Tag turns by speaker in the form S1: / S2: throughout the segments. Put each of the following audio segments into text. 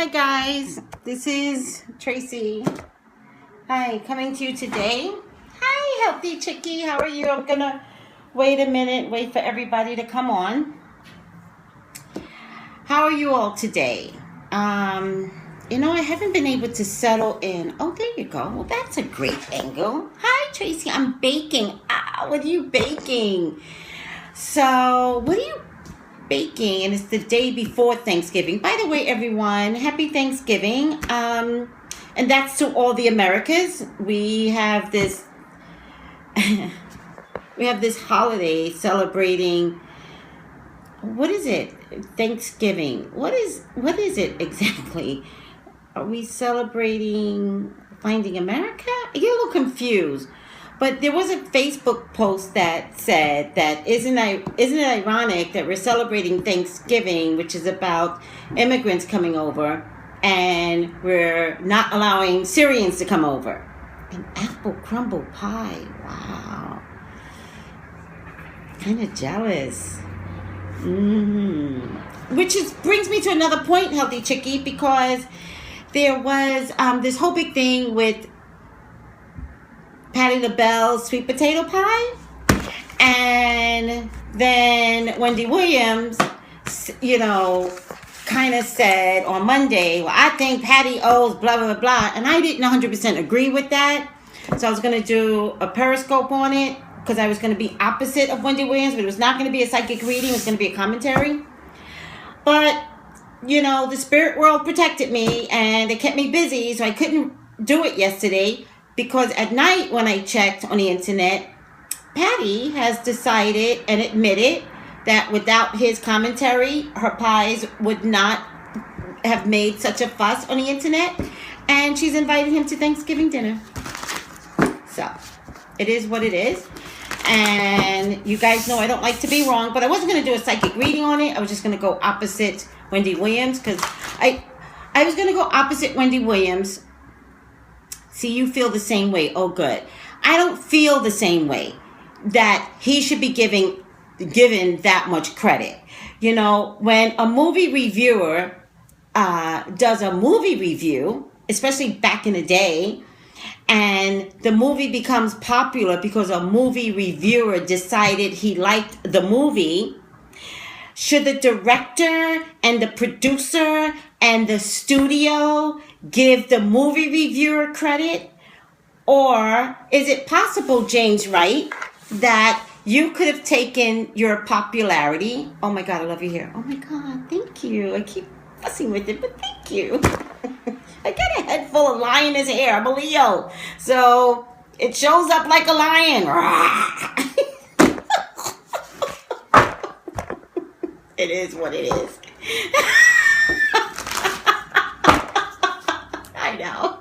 S1: Hi guys, this is Tracy. Hi, coming to you today. Hi, healthy chickie, how are you? I'm gonna wait for everybody to come on. How are you all today? I haven't been able to settle in. Oh, there you go. Well, that's a great angle. Hi, Tracy, I'm baking. What are you baking? So, what are you baking? And it's the day before Thanksgiving. By the way, everyone, happy Thanksgiving. And that's to all the Americas. We have this holiday celebrating, what is it? Thanksgiving. What is it exactly? Are we celebrating Finding America? I get a little confused. But there was a Facebook post that said that isn't it ironic that we're celebrating Thanksgiving, which is about immigrants coming over, and we're not allowing Syrians to come over. An apple crumble pie. Wow. Kind of jealous. Which brings me to another point, Healthy Chickie, because there was this whole big thing with Patti LaBelle's sweet potato pie, and then Wendy Williams, kind of said on Monday, well, I think Patti owes blah, blah, blah, and I didn't 100% agree with that, so I was going to do a Periscope on it, because I was going to be opposite of Wendy Williams, but it was not going to be a psychic reading, it was going to be a commentary, but, the spirit world protected me, and they kept me busy, so I couldn't do it yesterday. Because at night when I checked on the internet, Patti has decided and admitted that without his commentary, her pies would not have made such a fuss on the internet. And she's invited him to Thanksgiving dinner. So, it is what it is. And you guys know I don't like to be wrong, but I wasn't going to do a psychic reading on it. I was just going to go opposite Wendy Williams, because I was going to go opposite Wendy Williams. See, you feel the same way. Oh, good. I don't feel the same way that he should be given that much credit. When a movie reviewer does a movie review, especially back in the day, and the movie becomes popular because a movie reviewer decided he liked the movie, should the director and the producer and the studio give the movie reviewer credit? Or is it possible, James Wright, that you could have taken your popularity? Oh my God, I love your hair. Oh my God, thank you. I keep fussing with it, but thank you. I got a head full of lioness hair. I'm a Leo. So it shows up like a lion. It is what it is. I know.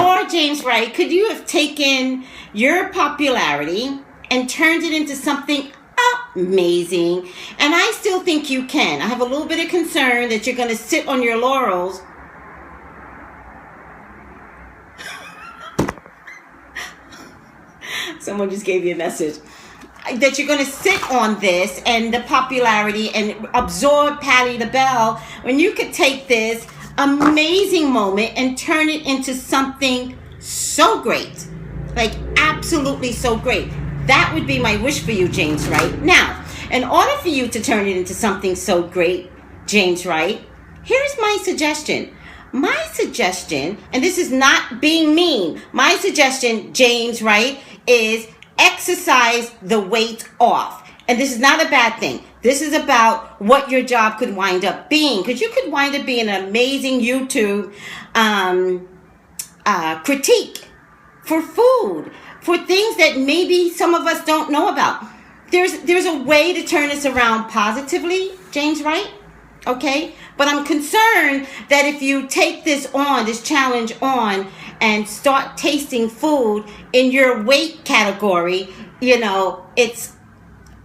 S1: Or James Wright, could you have taken your popularity and turned it into something amazing? And I still think you can. I have a little bit of concern that you're going to sit on your laurels. Someone just gave you a message. That you're going to sit on this and the popularity and absorb Patti LaBelle, when you could take this amazing moment and turn it into something so great. Like, absolutely so great. That would be my wish for you, James Wright. Now, in order for you to turn it into something so great, James Wright, here's my suggestion. My suggestion, and this is not being mean, my suggestion, James Wright, is exercise the weight off. And this is not a bad thing. This is about what your job could wind up being. Because you could wind up being an amazing YouTube critique for food, for things that maybe some of us don't know about. There's a way to turn this around positively, James Wright. Okay? But I'm concerned that if you take this challenge on, and start tasting food in your weight category, it's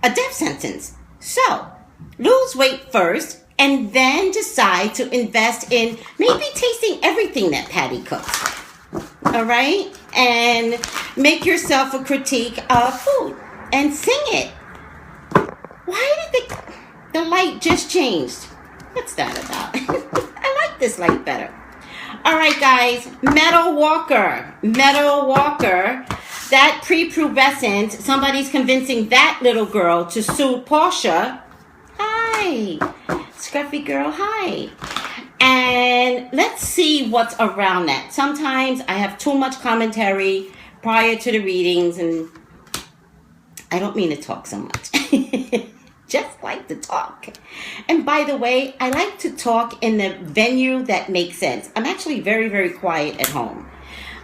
S1: a death sentence. So, lose weight first, and then decide to invest in maybe tasting everything that Patti cooks. All right? And make yourself a critique of food, and sing it. Why did the light just changed? What's that about? I like this light better. All right, guys. Metal Walker. Metal Walker. That prepubescent, somebody's convincing that little girl to sue Porsche. Hi. Scruffy girl, hi. And let's see what's around that. Sometimes I have too much commentary prior to the readings, and I don't mean to talk so much. Just like to talk. And by the way, I like to talk in the venue that makes sense. I'm actually very, very quiet at home.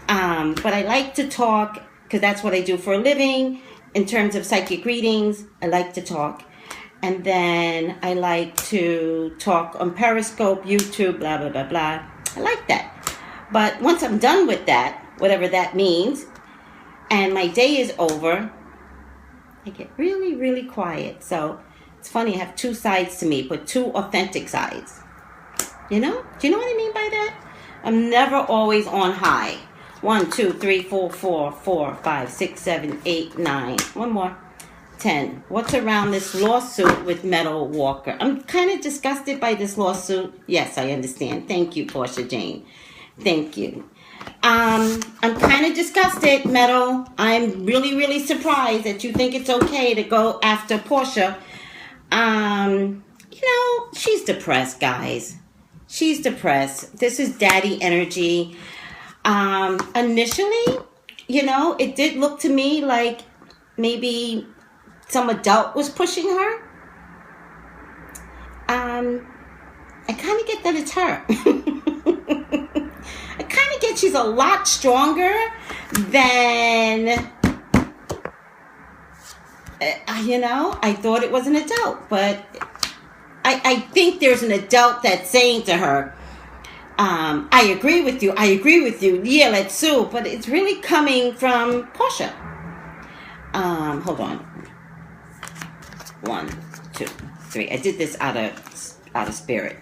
S1: But I like to talk because that's what I do for a living. In terms of psychic readings, I like to talk. And then I like to talk on Periscope, YouTube, blah, blah, blah, blah. I like that. But once I'm done with that, whatever that means, and my day is over, I get really, really quiet. So it's funny, I have two sides to me, but two authentic sides. You know? Do you know what I mean by that? I'm never always on high. 1, 2, 3, 4, 5, 6, 7, 8, 9. One more. 10. What's around this lawsuit with Metal Walker? I'm kind of disgusted by this lawsuit. Yes, I understand. Thank you, Porsche Jane. Thank you. I'm kind of disgusted, Metal. I'm really, really surprised that you think it's okay to go after Porsche. You know, she's depressed, guys. She's depressed. This is daddy energy. Initially, you know, it did look to me like maybe some adult was pushing her. I kind of get that it's her. I kind of get she's a lot stronger than, you know, I thought it was an adult, but I think there's an adult that's saying to her, I agree with you. I agree with you. Yeah, let's sue. But it's really coming from Porsche. Hold on. 1, 2, 3. I did this out of spirit.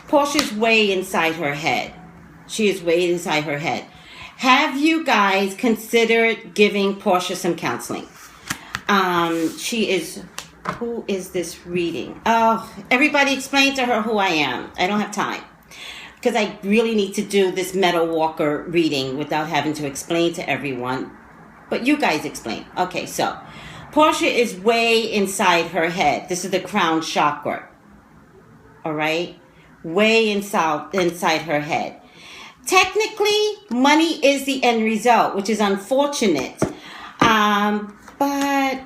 S1: Porsche's way inside her head. She is way inside her head. Have you guys considered giving Porsche some counseling? She is... Who is this reading? Oh, everybody explain to her who I am. I don't have time. Because I really need to do this Metal Walker reading without having to explain to everyone. But you guys explain. Okay, so Porsche is way inside her head. This is the crown chakra. All right? Way inside her head. Technically, money is the end result, which is unfortunate. But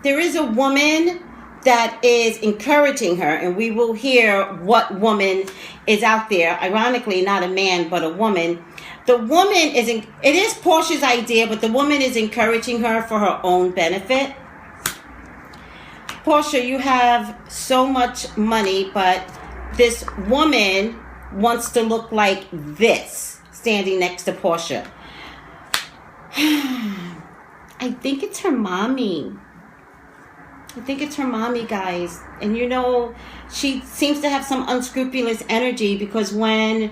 S1: there is a woman that is encouraging her, and we will hear what woman is out there. Ironically, not a man, but a woman. The woman it is Porsche's idea, but the woman is encouraging her for her own benefit. Porsche, you have so much money, but this woman wants to look like this, standing next to Porsche. I think it's her mommy. I think it's her mommy, guys. And you know, she seems to have some unscrupulous energy because when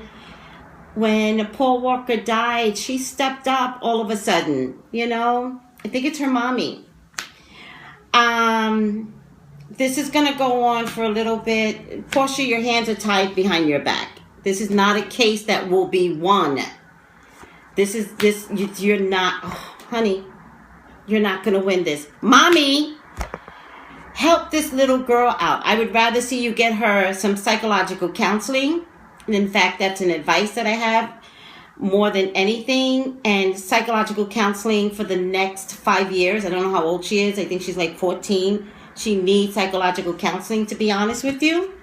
S1: Paul Walker died, she stepped up all of a sudden, you know? I think it's her mommy. This is going to go on for a little bit. Porsche, your hands are tied behind your back. This is not a case that will be won. You're not, oh, honey, you're not going to win this. Mommy, help this little girl out. I would rather see you get her some psychological counseling. And in fact, that's an advice that I have more than anything. And psychological counseling for the next 5 years. I don't know how old she is. I think she's like 14. She needs psychological counseling, to be honest with you.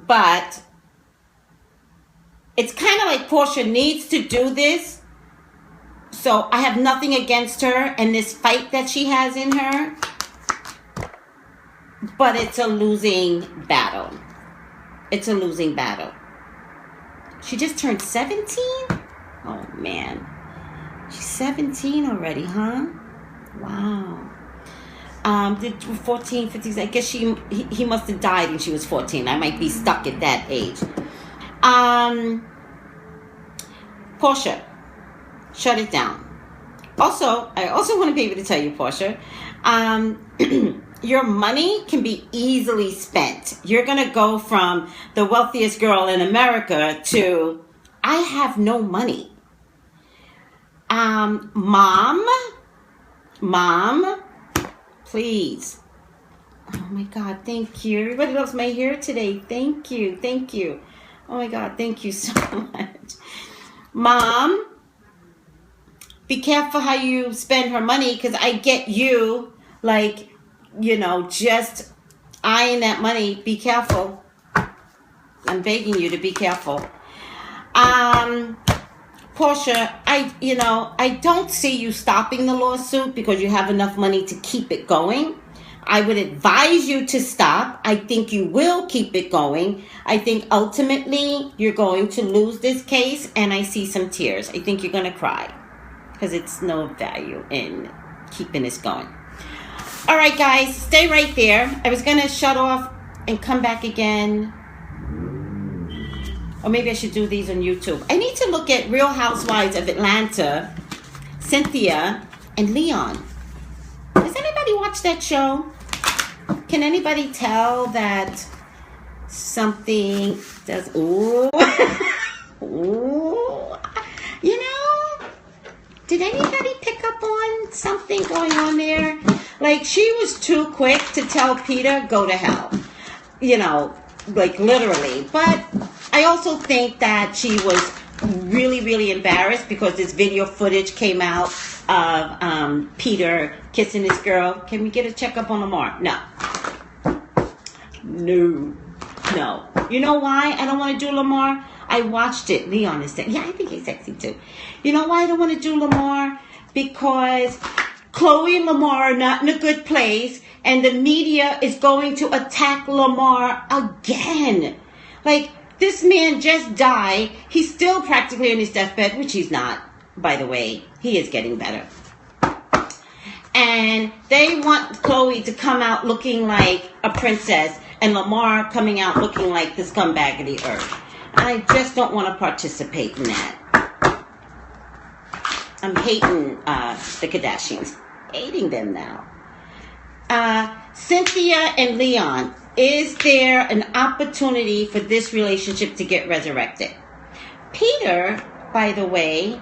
S1: But it's kind of like Porsche needs to do this. So I have nothing against her and this fight that she has in her. But it's a losing battle. It's a losing battle. She just turned 17? Oh, man. She's 17 already, huh? Wow. 14, 15, I guess he must have died when she was 14. I might be stuck at that age. Porsche, shut it down. Also, I also want to be able to tell you, Porsche, your money can be easily spent. You're going to go from the wealthiest girl in America to, I have no money. Mom, please. Oh my God, thank you. Everybody loves my hair today. Thank you. Oh my God, thank you so much. Mom, be careful how you spend her money, because I get you, like, just eyeing that money. Be careful. I'm begging you to be careful. Porsche, I don't see you stopping the lawsuit because you have enough money to keep it going. I would advise you to stop. I think you will keep it going. I think ultimately you're going to lose this case, and I see some tears. I think you're going to cry because it's no value in keeping this going. All right, guys, stay right there. I was going to shut off and come back again. Or maybe I should do these on YouTube. I need to look at Real Housewives of Atlanta, Cynthia, and Leon. Does anybody watch that show? Can anybody tell that something does... Ooh. Ooh. Did anybody pick up on something going on there? Like, she was too quick to tell Peter, go to hell. Like, literally. But I also think that she was really, really embarrassed because this video footage came out of Peter kissing this girl. Can we get a checkup on Lamar? No. You know why I don't want to do Lamar? I watched it. Leon is sexy. Yeah, I think he's sexy too. You know why I don't want to do Lamar? Because Chloe and Lamar are not in a good place, and the media is going to attack Lamar again. Like, this man just died. He's still practically on his deathbed, which he's not, by the way. He is getting better. And they want Chloe to come out looking like a princess, and Lamar coming out looking like the scumbag of the earth. I just don't want to participate in that. I'm hating the Kardashians. Hating them now. Cynthia and Leon. Is there an opportunity for this relationship to get resurrected? Peter, by the way,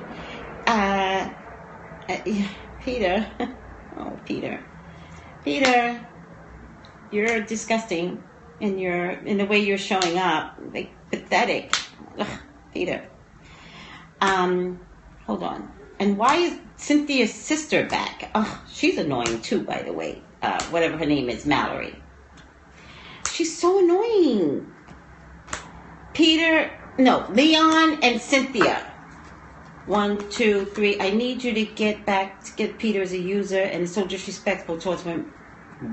S1: Peter, oh, Peter, you're disgusting in the way you're showing up, like pathetic. Ugh, Peter. Hold on. And why is Cynthia's sister back? Oh, she's annoying too, by the way. Whatever her name is, Mallory. She's so annoying. Leon and Cynthia. 1, 2, 3. I need you to get Peter as a user and so disrespectful towards him.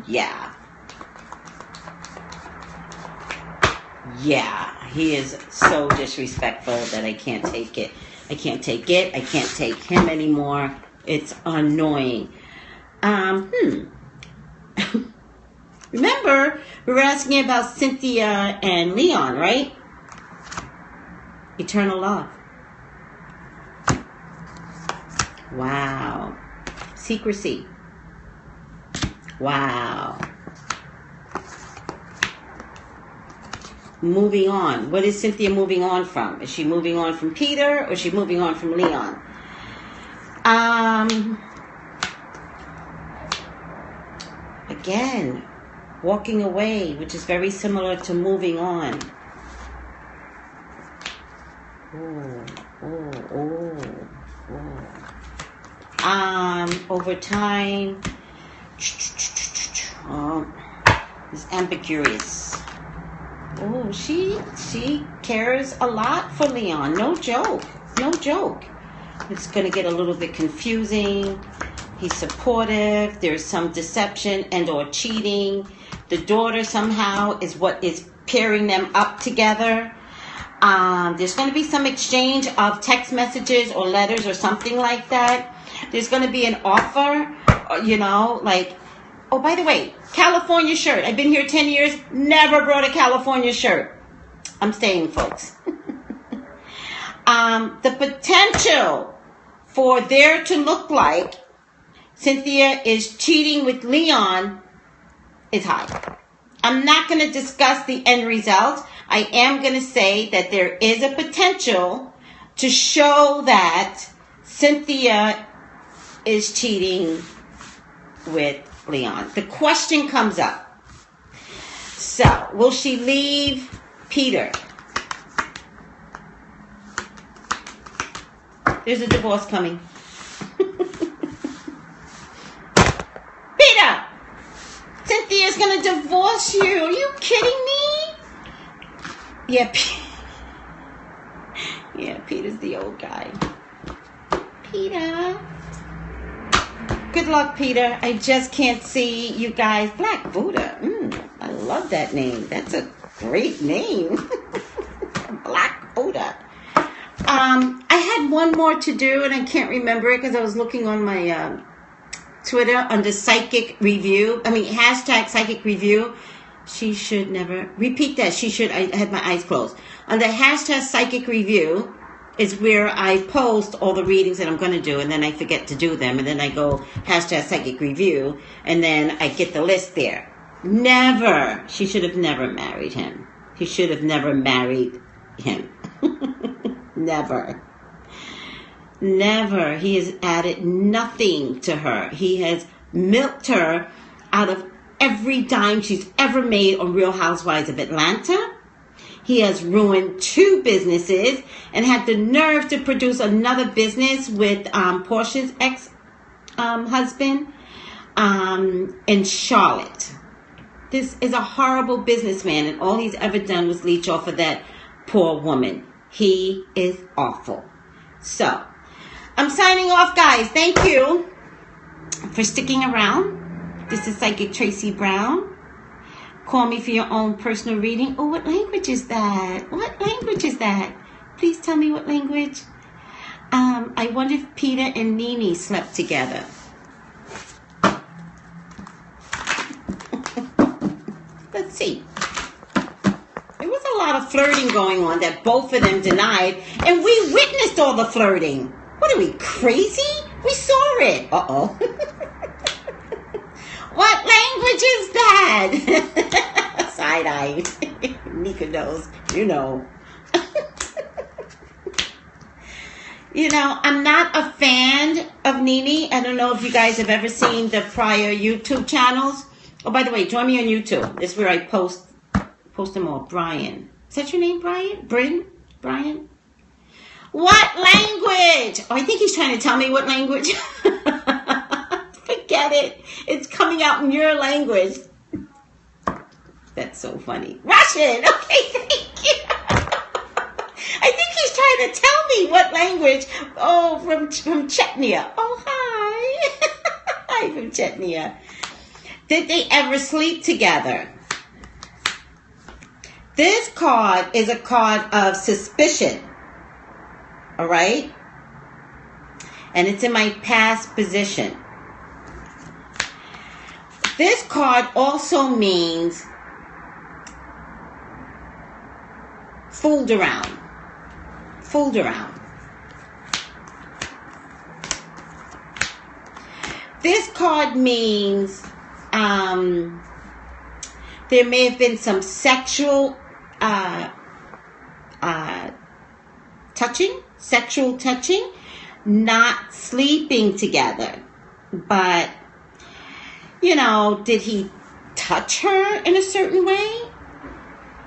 S1: Yeah, he is so disrespectful that I can't take it. I can't take him anymore. It's annoying. Remember, we were asking about Cynthia and Leon, right? Eternal love. Wow. Secrecy. Wow. Moving on. What is Cynthia moving on from? Is she moving on from Peter or is she moving on from Leon? Again, walking away, which is very similar to moving on. Over time, it's ambiguous. Oh, she cares a lot for Leon. No joke. It's going to get a little bit confusing. He's supportive. There's some deception and or cheating. The daughter somehow is what is pairing them up together. There's going to be some exchange of text messages or letters or something like that. There's going to be an offer, like, oh, by the way, California shirt. I've been here 10 years, never brought a California shirt. I'm staying, folks. The potential for there to look like Cynthia is cheating with Leon is high. I'm not going to discuss the end result. I am going to say that there is a potential to show that Cynthia is cheating with Leon. The question comes up. So, will she leave Peter? There's a divorce coming. Peter! Cynthia's gonna divorce you. Are you kidding me? Yeah, Peter's the old guy. Peter. Good luck, Peter. I just can't see you guys. Black Buddha. I love that name. That's a great name. Black Buddha. I had one more to do, and I can't remember it because I was looking on my Twitter under psychic review. Hashtag psychic review. She should never repeat that. I had my eyes closed. Under hashtag psychic review is where I post all the readings that I'm going to do, and then I forget to do them, and then I go hashtag psychic review, and then I get the list there. Never. She should have never married him. He should have never married him. Never. Never. He has added nothing to her. He has milked her out of every dime she's ever made on Real Housewives of Atlanta. He has ruined 2 businesses and had the nerve to produce another business with Porshe's ex-husband in Charlotte. This is a horrible businessman, and all he's ever done was leech off of that poor woman. He is awful. So, I'm signing off, guys. Thank you for sticking around. This is Psychic Tracy Brown. Call me for your own personal reading. Oh, what language is that? What language is that? Please tell me what language. I wonder if Peter and Nene slept together. Let's see. There was a lot of flirting going on that both of them denied, and we witnessed all the flirting. What are we, crazy? We saw it. Uh-oh. What language is that? Side-eye. Nika knows. You know. I'm not a fan of Nene. I don't know if you guys have ever seen the prior YouTube channels. Oh, by the way, join me on YouTube. This is where I post them all. Brian. Is that your name, Brian? Brian? What language? Oh, I think he's trying to tell me what language. Forget it. It's coming out in your language. That's so funny. Russian. Okay, thank you. I think he's trying to tell me what language. Oh, from Chechnya. Oh, hi. Hi from Chechnya. Did they ever sleep together? This card is a card of suspicion. All right? And it's in my past position. This card also means fooled around. Fooled around. This card means there may have been some sexual touching, not sleeping together. But, did he touch her in a certain way?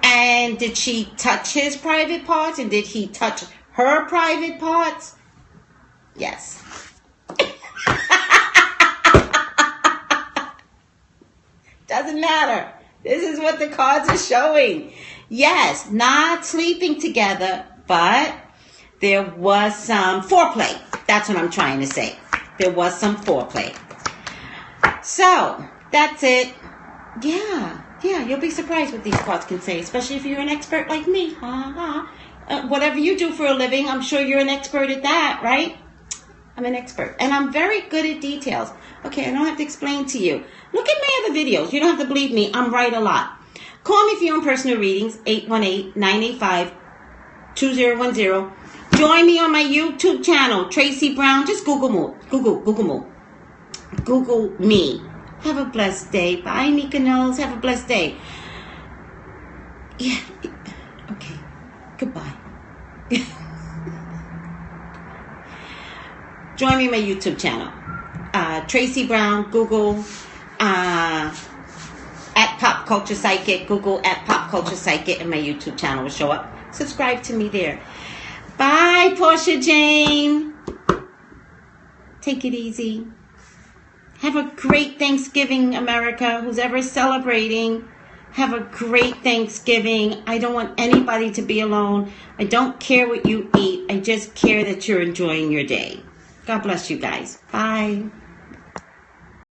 S1: And did she touch his private parts? And did he touch her private parts? Yes. Doesn't matter. This is what the cards are showing. Yes, not sleeping together, but there was some foreplay. That's what I'm trying to say. There was some foreplay. So, that's it. Yeah, you'll be surprised what these cards can say, especially if you're an expert like me. Whatever you do for a living, I'm sure you're an expert at that, right? I'm an expert. And I'm very good at details. Okay, I don't have to explain to you. Look at my other videos. You don't have to believe me. I'm right a lot. Call me for your own personal readings, 818-985-2010. Join Join me on my YouTube channel, Tracy Brown. Just Google me. Have a blessed day. Bye, Nika Knowles. Have a blessed day. Yeah. Okay. Goodbye. Join me on my YouTube channel. Tracy Brown. Google at Pop Culture Psychic. Google at Pop Culture Psychic, and my YouTube channel will show up. Subscribe to me there. Bye, Porsche Jane. Take it easy. Have a great Thanksgiving, America. Who's ever celebrating, have a great Thanksgiving. I don't want anybody to be alone. I don't care what you eat. I just care that you're enjoying your day. God bless you guys. Bye.